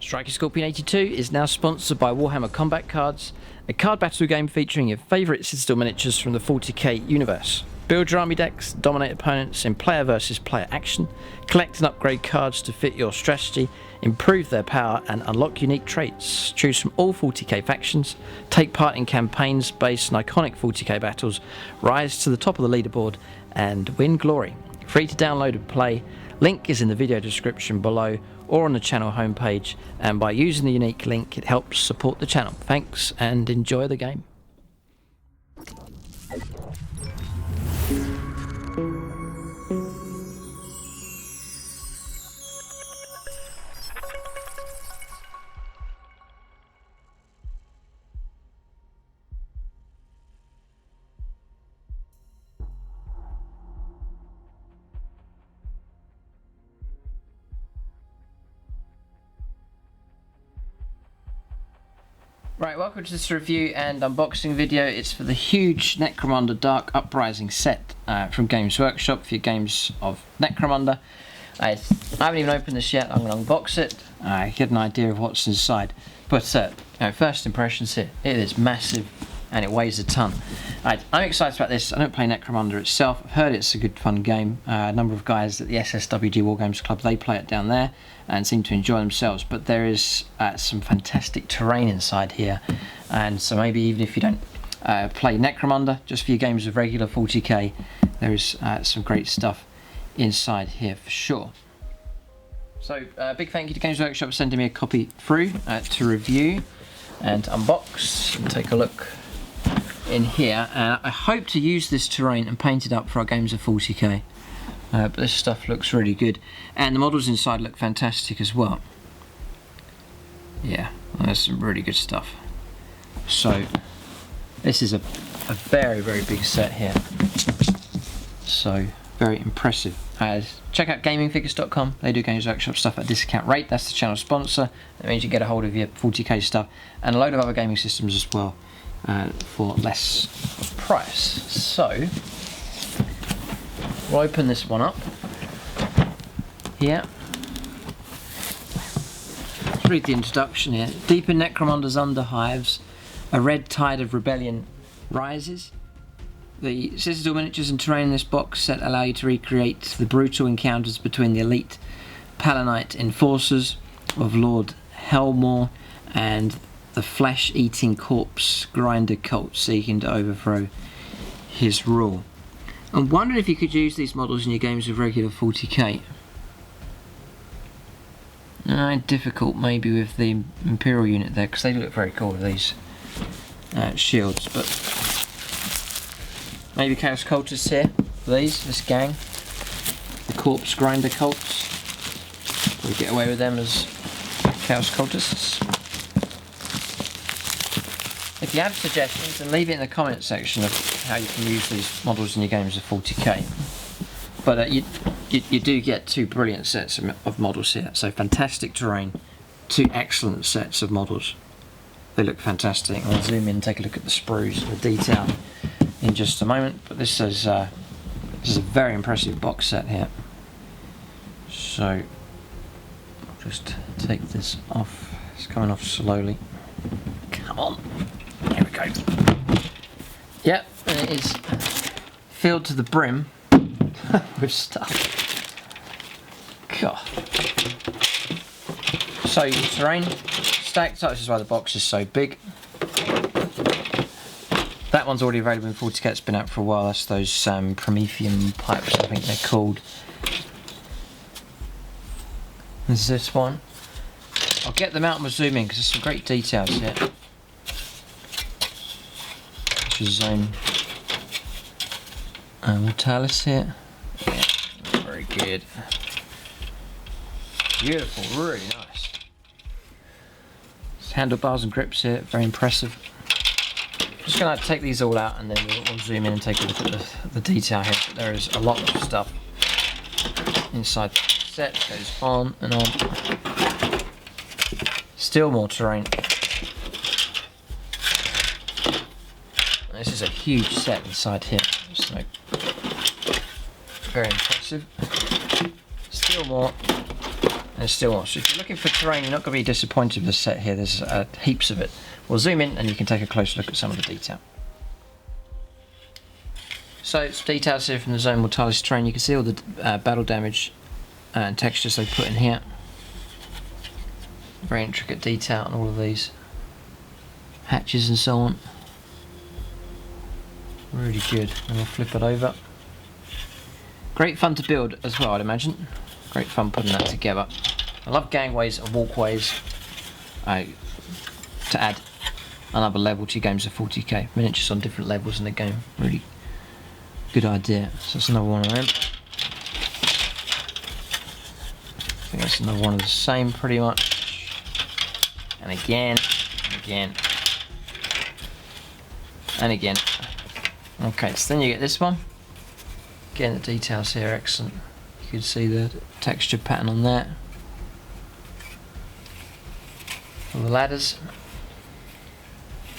Striker Scorpion 82 is now sponsored by Warhammer Combat Cards, a card battle game featuring your favourite Citadel miniatures from the 40k universe. Build your army decks, dominate opponents in player versus player action, collect and upgrade cards to fit your strategy, improve their power and unlock unique traits. Choose from all 40k factions, take part in campaigns based on iconic 40k battles, rise to the top of the leaderboard and win glory. Free to download and play, link is in the video description below or on the channel homepage, and by using the unique link it helps support the channel. Thanks and enjoy the game. Right, welcome to this review and unboxing video. It's for the huge Necromunda Dark Uprising set from Games Workshop for your games of Necromunda. I haven't even opened this yet. I'm going to unbox it, get an idea of what's inside. But first impressions here, it is massive and it weighs a ton. I'm excited about this. I don't play Necromunda itself. I've heard it's a good fun game. A number of guys at the SSWG Wargames Club, they play it down there and seem to enjoy themselves, but there is some fantastic terrain inside here, and so maybe even if you don't play Necromunda, just for your games of regular 40k, there is some great stuff inside here for sure. So big thank you to Games Workshop for sending me a copy through to review and unbox and take a look in here. I hope to use this terrain and paint it up for our games of 40k. But this stuff looks really good, and the models inside look fantastic as well. Yeah, there's some really good stuff. So this is a very, very big set here, so very impressive. Check out gamingfigures.com. They do Games Workshop stuff at a discount rate. That's the channel sponsor. That means you get a hold of your 40k stuff and a load of other gaming systems as well for less price. So we'll open this one up here. Let's read the introduction here. Deep in Necromunda's underhives, a red tide of rebellion rises. The Citadel miniatures and terrain in this box set allow you to recreate the brutal encounters between the elite Palanite enforcers of Lord Helmore and the flesh-eating corpse grinder cult seeking to overthrow his rule. I wondered if you could use these models in your games of regular 40k. Difficult maybe with the Imperial unit there, because they look very cool with these shields, but maybe Chaos Cultists here for this gang. The Corpse Grinder Cults. We'll get away with them as Chaos Cultists. If you have suggestions, then leave it in the comment section of how you can use these models in your games of 40k. But you do get two brilliant sets of models here. So fantastic terrain, two excellent sets of models. They look fantastic. I'll zoom in and take a look at the sprues, the detail in just a moment. But this is a very impressive box set here. So I'll just take this off. It's coming off slowly. Come on. Here we go. Yep, and it is filled to the brim with stuff. God. So your terrain stacked up. This is why the box is so big. That one's already available in 40k. It's been out for a while. That's those Promethean pipes, I think they're called. There's this one. I'll get them out and we'll zoom in because there's some great details here. Zone Mortalis here. Yeah, very good. Beautiful, really nice. There's handlebars and grips here, very impressive. Just going to take these all out and then we'll zoom in and take a look at the detail here. But there is a lot of stuff inside the set. Goes on and on. Still more terrain. This is a huge set inside here, so very impressive. Still more, there's still more. So if you're looking for terrain, you're not going to be disappointed with the set here. There's heaps of it. We'll zoom in and you can take a closer look at some of the detail. So some details here from the Zone Mortalis terrain. You can see all the battle damage and textures they put in here. Very intricate detail on all of these hatches and so on. Really good. And we'll flip it over. Great fun to build as well, I'd imagine. Great fun putting that together. I love gangways and walkways to add another level to your games of 40k. Miniatures on different levels in the game. Really good idea. So that's another one of them. I think that's another one of the same pretty much. And again, and again. Okay, so then you get this one. Again, the details here are excellent. You can see the texture pattern on that. All the ladders,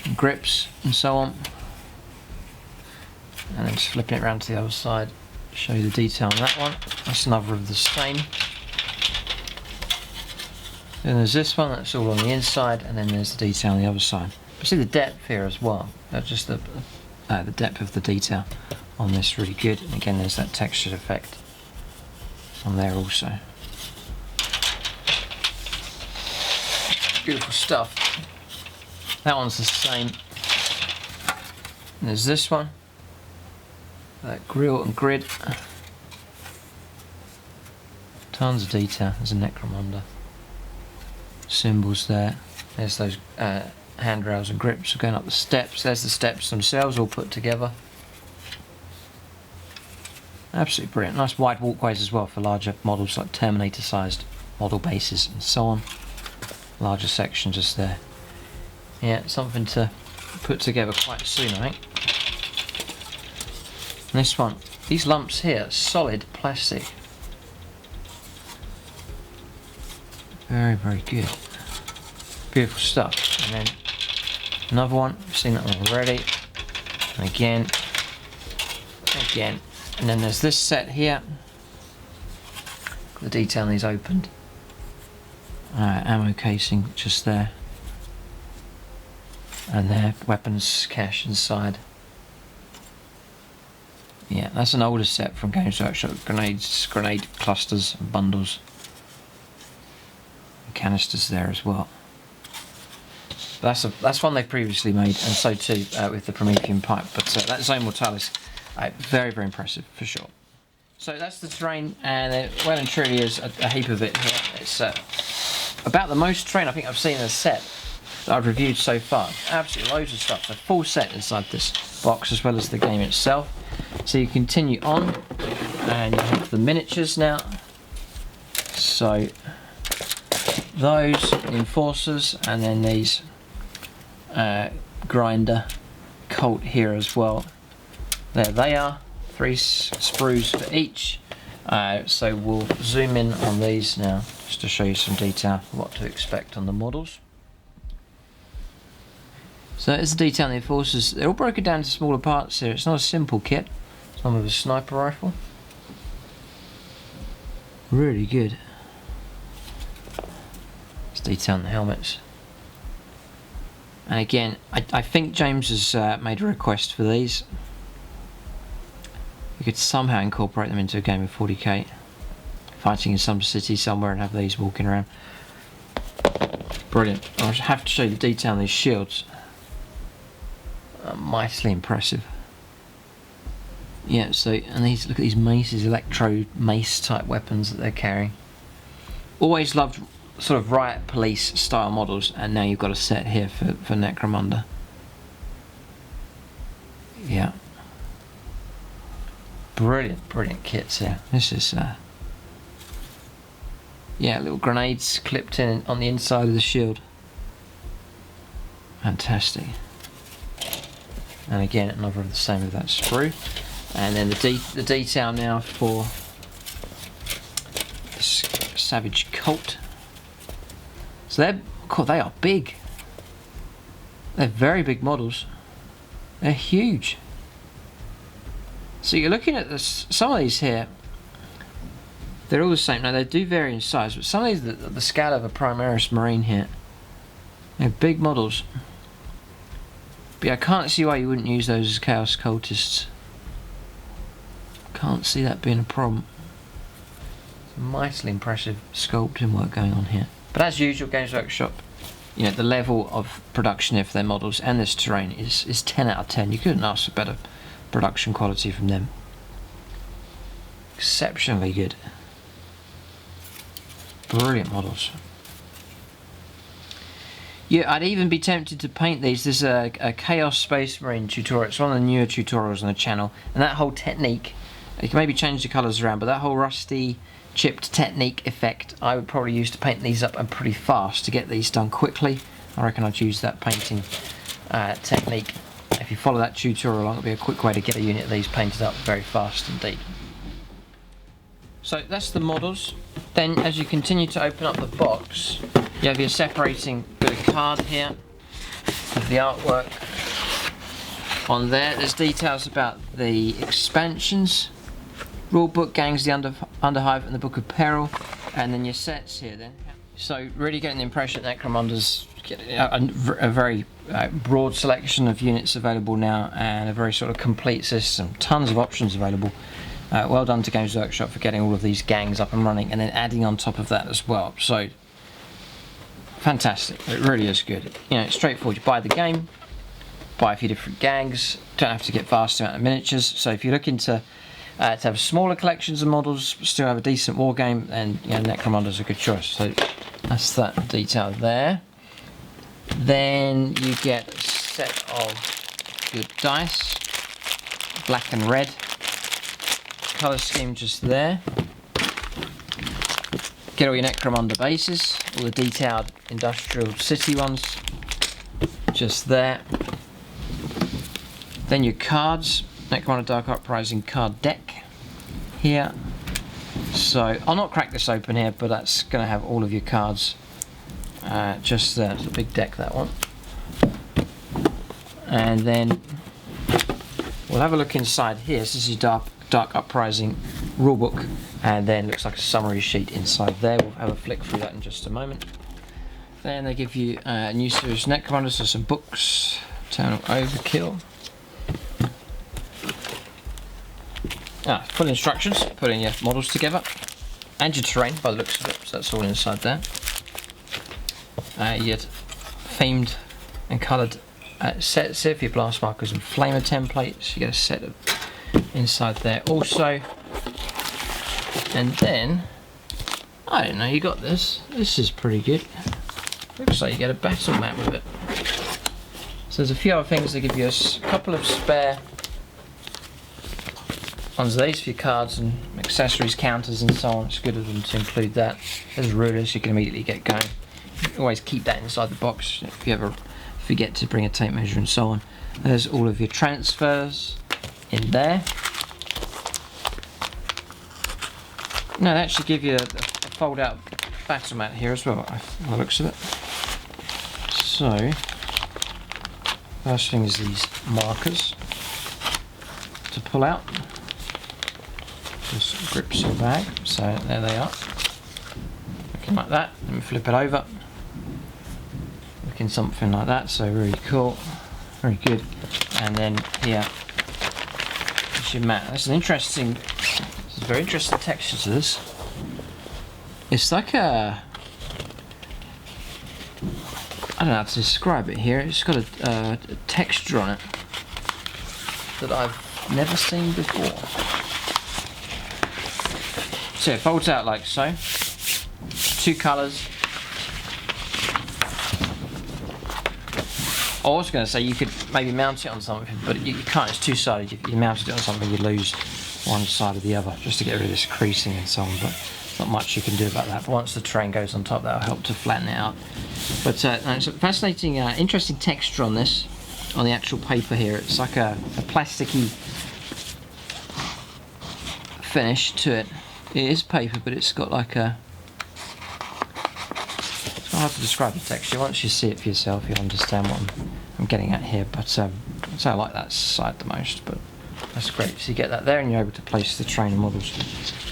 and grips, and so on. And then just flipping it around to the other side, show you the detail on that one. That's another of the same. Then there's this one, that's all on the inside, and then there's the detail on the other side. You see the depth here as well. Just the depth of the detail on this really good. And again, there's that textured effect on there also. Beautiful stuff. That one's the same. And there's this one. That grill and grid. Tons of detail. There's a Necromunda. Symbols there. There's those handrails and grips going up the steps. There's the steps themselves all put together. Absolutely brilliant. Nice wide walkways as well for larger models like Terminator sized model bases and so on. Larger sections just there. Yeah, something to put together quite soon, I think. And this one, these lumps here, solid plastic. Very, very good. Beautiful stuff. And then another one, I've seen that one already. And again. And then there's this set here. The detail on these opened. Ammo casing just there. And there, weapons cache inside. Yeah, that's an older set from Games Workshop. Grenades, grenade clusters and bundles. And canisters there as well. That's one they previously made, and so too with the Promethean pipe. But that Zone Mortalis, very, very impressive for sure. So that's the terrain, and there well and truly is a heap of it here. It's about the most terrain I think I've seen in a set that I've reviewed so far. Absolutely loads of stuff. A full set inside this box, as well as the game itself. So you continue on, and you have the miniatures now. So those enforcers, and then these grinder colt here as well. There they are, 3 sprues for each. So we'll zoom in on these now, just to show you some detail of what to expect on the models. So there's the detail on the enforcers. They're all broken down into smaller parts here. It's not a simple kit. It's one with a sniper rifle. Really good. There's detail on the helmets. And again, I think James has made a request for these. You could somehow incorporate them into a game of 40k. Fighting in some city somewhere and have these walking around. Brilliant. I have to show you the detail on these shields. Mightily impressive. Yeah, so, and these, look at these maces, electro mace type weapons that they're carrying. Always loved sort of riot police style models, and now you've got a set here for Necromunda. Yeah. Brilliant, brilliant kits here. This is yeah, little grenades clipped in on the inside of the shield. Fantastic. And again, another of the same with that sprue. And then the detail now for this Savage Colt. So they are big. They're very big models. They're huge. So you're looking at this, some of these here. They're all the same. Now they do vary in size, but some of these are the scale of a Primaris Marine here. They're big models. But yeah, I can't see why you wouldn't use those as Chaos Cultists. Can't see that being a problem. Some mightily impressive sculpting work going on here. But as usual, Games Workshop, you know, the level of production of their models and this terrain is 10 out of 10. You couldn't ask for better production quality from them. Exceptionally good. Brilliant models. Yeah, I'd even be tempted to paint these. There's a Chaos Space Marine tutorial. It's one of the newer tutorials on the channel, and that whole technique, you can maybe change the colours around, but that whole rusty chipped technique effect I would probably use to paint these up and pretty fast to get these done quickly. I reckon I'd use that painting technique. If you follow that tutorial, it'll be a quick way to get a unit of these painted up very fast indeed. So that's the models. Then as you continue to open up the box, you have your separating bit of card here of the artwork. On there's details about the expansions, Rulebook, Gangs, the Underhive, and the Book of Peril, and then your sets here then. So really getting the impression that Necromunda's a very broad selection of units available now, and a very sort of complete system. Tons of options available. Well done to Games Workshop for getting all of these gangs up and running, and then adding on top of that as well. So fantastic. It really is good. You know, it's straightforward. You buy the game, buy a few different gangs. Don't have to get vast amount of miniatures. So if you're looking to have smaller collections of models, but still have a decent war game, then you know, Necromunda's a good choice. So that's that detail there. Then you get a set of good dice, black and red. Colour scheme just there. Get all your Necromunda bases, all the detailed industrial city ones, just there. Then your cards, Necromunda Dark Uprising card deck here. So I'll not crack this open here, but that's going to have all of your cards just there. It's a big deck, that one. And then we'll have a look inside here. So this is Dark Uprising Rulebook, and then looks like a summary sheet inside there. We'll have a flick through that in just a moment. Then they give you a new series of Necromunda, so some books, Eternal Overkill. Full instructions, putting your models together, and your terrain by the looks of it, so that's all inside there. You get themed and coloured sets here for your blast markers and flamer templates. You get a set of inside there also. And then, I don't know, you got this. This is pretty good. Looks like you get a battle map with it. So there's a few other things. They give you a couple of spare ones of these for your cards and accessories, counters and so on. It's good of them to include that. There's rulers you can immediately get going. You can always keep that inside the box if you ever forget to bring a tape measure and so on. There's all of your transfers in there. No, they actually give you a fold out battle mat here as well, by the looks of it. So, first thing is these markers to pull out. Just grips your bag, so there they are. Looking like that. Let me flip it over. Looking something like that, so really cool. Very good. And then here is your mat. That's an interesting, this is a very interesting texture to this. It's like a, I don't know how to describe it here. It's got a texture on it that I've never seen before. So it folds out like so. Two colours. I was going to say you could maybe mount it on something, but you can't. It's two-sided. If you mounted it on something, you lose one side or the other, just to get rid of this creasing and so on. But not much you can do about that. But once the terrain goes on top, that'll help to flatten it out. But no, it's a fascinating, interesting texture on this, on the actual paper here. It's like a plasticky finish to it. It is paper, but it's got like a, it's hard to describe the texture. Once you see it for yourself, you'll understand what I'm getting at here. But so I like that side the most, but that's great. So you get that there, and you're able to place the trainer models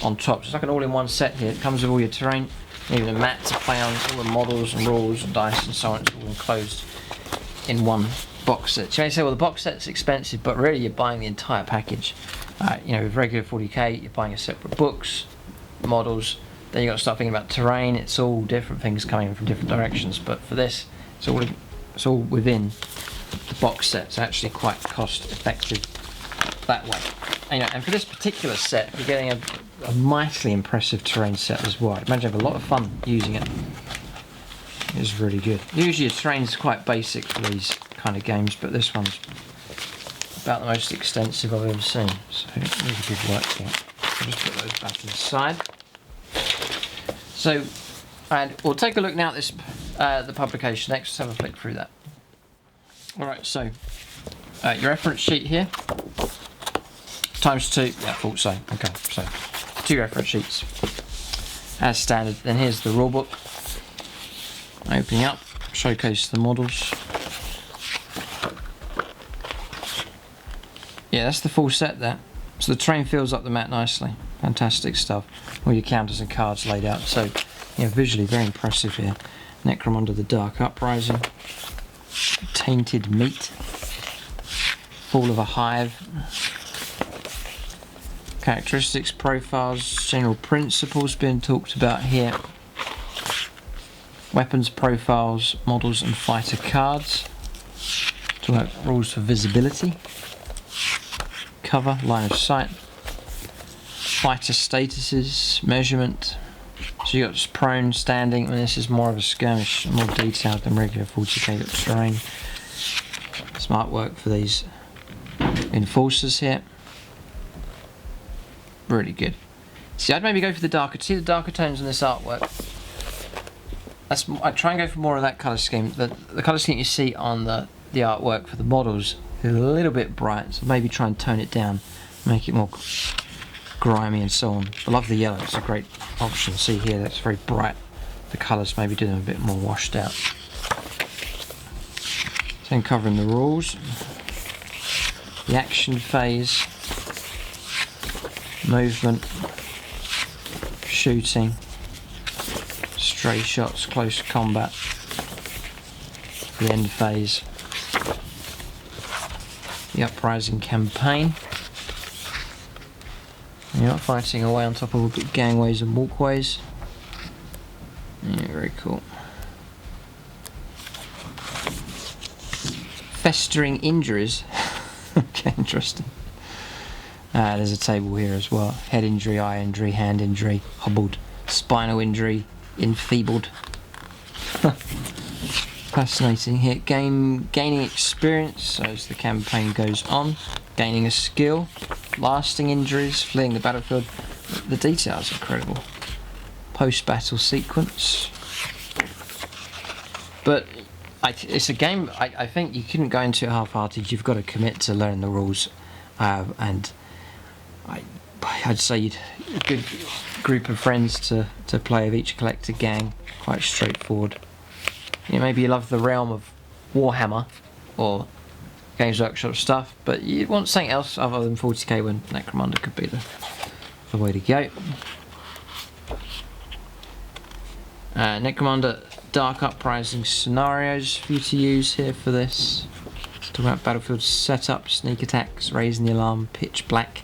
on top. So it's like an all-in-one set here. It comes with all your terrain, even a mat to play on, all the models and rules and dice and so on. It's all enclosed in one box set. So you may say, well, the box set's expensive, but really you're buying the entire package. You know, with regular 40k, you're buying a separate books, models. Then you've got to start thinking about terrain. It's all different things coming in from different directions. But for this, it's all within the box set. It's actually quite cost effective that way. And, you know, and for this particular set, you're getting a mightily impressive terrain set as well. I imagine you have a lot of fun using it. It's really good. Usually your terrain's quite basic for these kind of games, but this one's about the most extensive I've ever seen. So really good work here. I'll just put those back inside. So, and we'll take a look now at this the publication next. Let's have a flick through that. Alright, so your reference sheet here, times 2, yeah, I thought so. Okay, so 2 reference sheets as standard. Then here's the rulebook. Opening up, showcase the models. Yeah, that's the full set there. So the terrain fills up the mat nicely. Fantastic stuff. All your counters and cards laid out. So, yeah, visually very impressive here. Necromunda the Dark Uprising. Tainted Meat. Fall of a Hive. Characteristics, profiles, general principles being talked about here. Weapons profiles, models and fighter cards. Talk about rules for visibility. Cover, line of sight. Fighter statuses, measurement. So you got just prone, standing, and this is more of a skirmish, more detailed than regular 40k. Got terrain. Some artwork for these enforcers here. Really good. See, I'd maybe go for the darker. See the darker tones in this artwork. I'd try and go for more of that colour scheme. The colour scheme you see on the artwork for the models is a little bit bright, so maybe try and tone it down, make it more grimy and so on. I love the yellow, it's a great option. See here, that's very bright. The colours maybe do them a bit more washed out. Then covering the rules, the action phase, movement, shooting, stray shots, close combat, the end phase, the Uprising campaign. You're not fighting away on top of gangways and walkways. Yeah, very cool. Festering injuries. Okay, interesting. There's a table here as well. Head injury, eye injury, hand injury, hobbled, spinal injury, enfeebled. Fascinating here. Gaining experience, so as the campaign goes on. Gaining a skill. Lasting injuries, fleeing the battlefield. The details are incredible. Post-battle sequence. But it's a game, I think you couldn't go into it half-hearted. You've got to commit to learning the rules. And I'd say you'd a good group of friends to play with each collector gang. Quite straightforward. You know, maybe you love the realm of Warhammer or Games Workshop stuff, but you'd want something else other than 40k when Necromunda could be the way to go. Necromunda Dark Uprising scenarios for you to use here for this. Let's talk about battlefield setup, sneak attacks, raising the alarm, pitch black,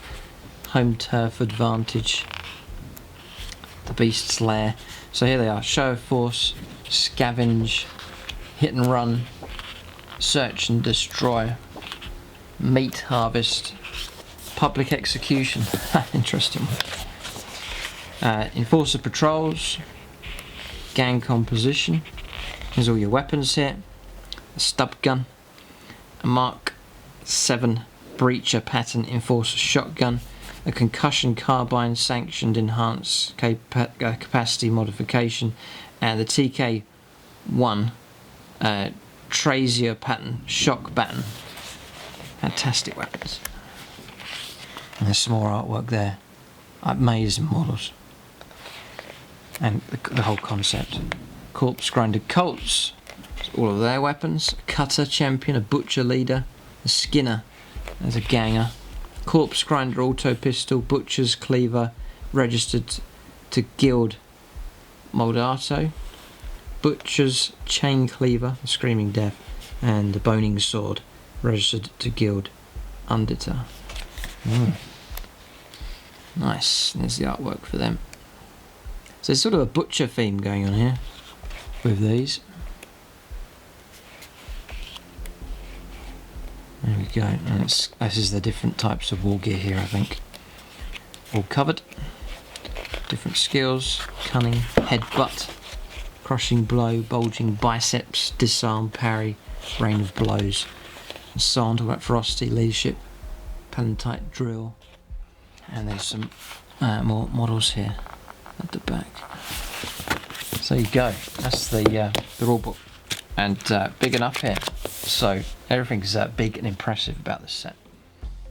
home turf advantage, the beast's lair. So here they are: show of force, scavenge, hit and run, search and destroy, meat harvest, public execution. Interesting. Enforcer patrols, gang composition. Here's all your weapons here: a stub gun, a Mark 7 breacher pattern enforcer shotgun, a concussion carbine sanctioned enhanced capacity modification, and the TK1 Trazier pattern shock baton. Fantastic weapons. And there's some more artwork there. Amazing models. And the whole concept. Corpse grinder Colts. All of their weapons. A cutter champion, a butcher leader, a skinner as a ganger. Corpse grinder auto pistol, butcher's cleaver, registered to Guild Moldato, Butcher's Chain Cleaver, the Screaming Death, and the Boning Sword, registered to Guild Undita. Nice, there's the artwork for them. So there's sort of a butcher theme going on here with these. There we go, and this is the different types of war gear here, I think. All covered. Different skills: cunning, headbutt, crushing blow, bulging biceps, disarm, parry, rain of blows, and so on. Talk about ferocity, leadership, palantite drill, and there's some more models here at the back. So there you go. That's the rulebook, and big enough here. So everything's big and impressive about this set.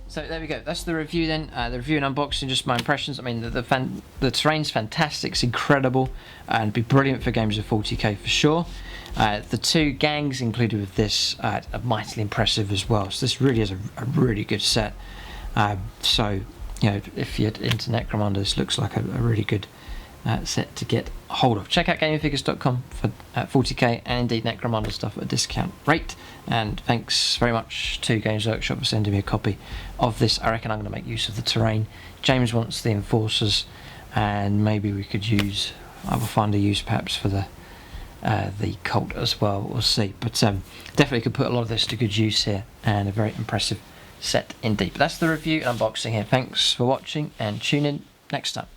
So there we go. That's the review then. The review and unboxing, just my impressions. I mean, the terrain's fantastic. It's incredible, and be brilliant for games of 40k for sure. The 2 gangs included with this are mightily impressive as well. So this really is a really good set. So you know, if you're into Necromunda, this looks like a really good set to get hold of. Check out gamingfigures.com for 40k and indeed Necromunda stuff at a discount rate. And thanks very much to Games Workshop for sending me a copy of this. I reckon I'm going to make use of the terrain. James wants the enforcers, and maybe we could use, I will find a use perhaps for the cult as well. We'll see, but definitely could put a lot of this to good use here, and a very impressive set indeed. But that's the review and unboxing here. Thanks for watching, and tune in next time.